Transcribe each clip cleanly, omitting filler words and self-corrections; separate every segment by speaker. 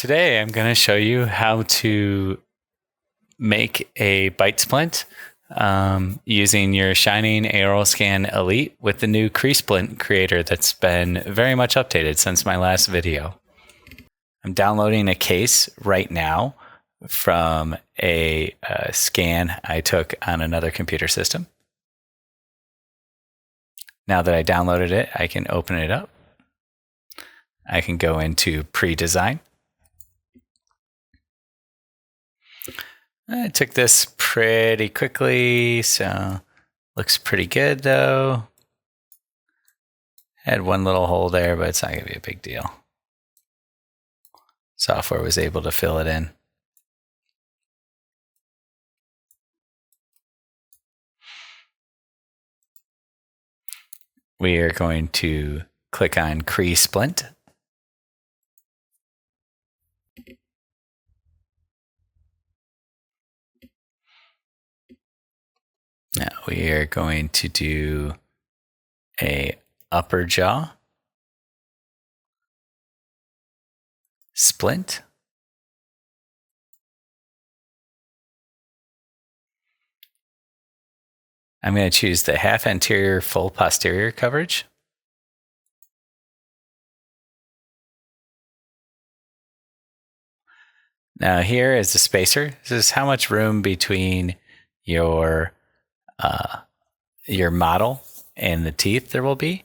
Speaker 1: Today I'm going to show you how to make a bite splint using your shining Aoralscan Elite with the new CreSplint creator that's been very much updated since my last video. I'm downloading a case right now from a scan I took on another computer system. Now that I downloaded it, I can open it up. I can go into pre-design. I took this pretty quickly, so looks pretty good though. Had one little hole there, but it's not going to be a big deal. Software was able to fill it in. We are going to click on CreSplint. Now we are going to do a upper jaw splint. I'm going to choose the half anterior, full posterior coverage. Now here is the spacer. This is how much room between your model and the teeth there will be.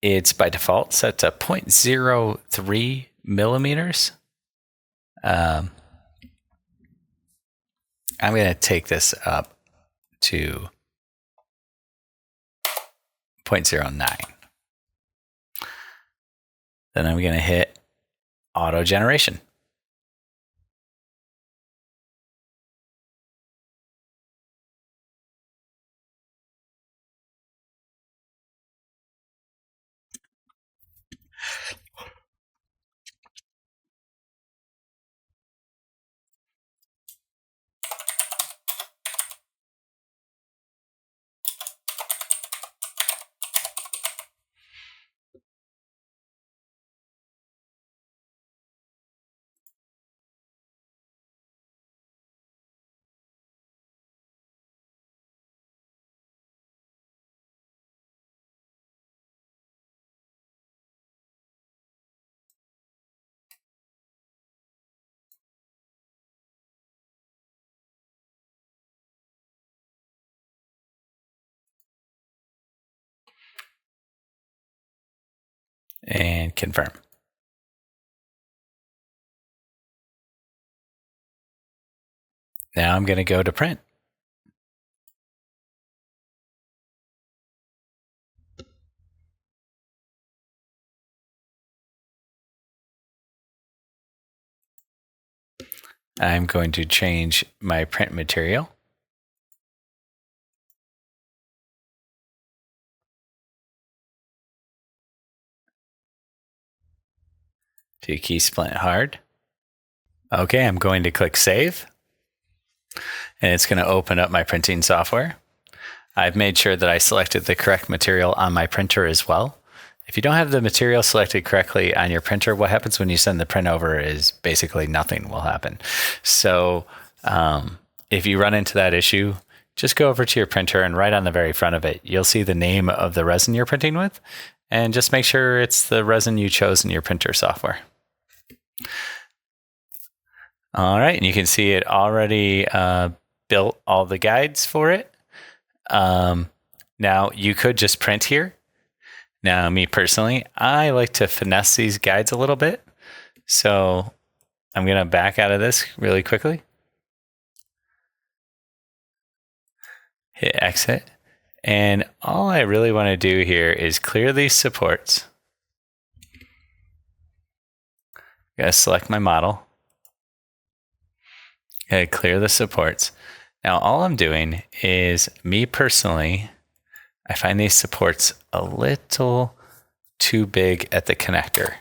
Speaker 1: It's by default set to 0.03 millimeters. I'm going to take this up to 0.09. Then I'm going to hit auto generation. And confirm. Now I'm going to go to print. I'm going to change my print material. To CreSplint hard. Okay, I'm going to click save. And it's going to open up my printing software. I've made sure that I selected the correct material on my printer as well. If you don't have the material selected correctly on your printer, what happens when you send the print over is basically nothing will happen. So if you run into that issue, just go over to your printer and right on the very front of it, you'll see the name of the resin you're printing with. And just make sure it's the resin you chose in your printer software. All right, and you can see it already built all the guides for it. Now you could just print here. Now me personally, I like to finesse these guides a little bit. So I'm going to back out of this really quickly. Hit exit. And all I really want to do here is clear these supports. I'm going to select my model. Okay, clear the supports. Now all I'm doing is, me personally, I find these supports a little too big at the connector.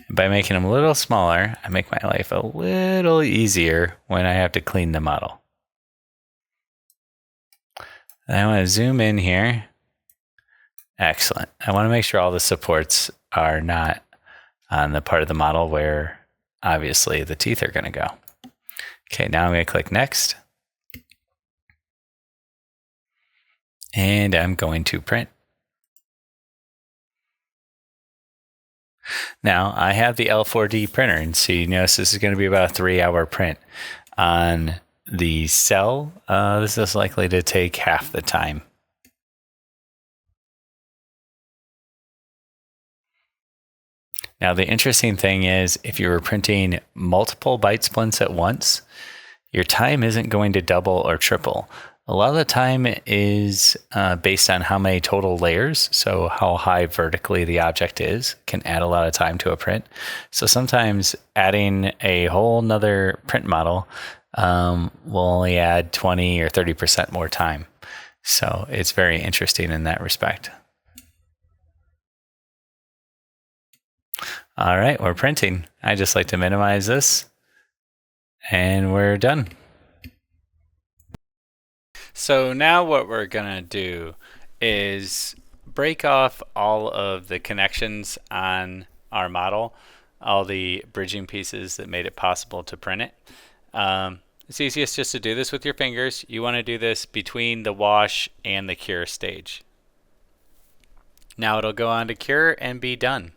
Speaker 1: And by making them a little smaller, I make my life a little easier when I have to clean the model. And I want to zoom in here Excellent. I want to make sure all the supports are not on the part of the model where obviously the teeth are going to go. Okay, now I'm going to click next. And I'm going to print. Now I have the L4D printer, and so you notice this is going to be about a 3-hour print. On the cell, this is likely to take half the time. Now the interesting thing is if you were printing multiple bite splints at once, your time isn't going to double or triple. A lot of the time is based on how many total layers, so how high vertically the object is, can add a lot of time to a print. So sometimes adding a whole nother print model will only add 20 or 30% more time. So it's very interesting in that respect. All right, we're printing. I just like to minimize this, and we're done. So now what we're gonna do is break off all of the connections on our model, all the bridging pieces that made it possible to print it. It's easiest just to do this with your fingers. You want to do this between the wash and the cure stage. Now it'll go on to cure and be done.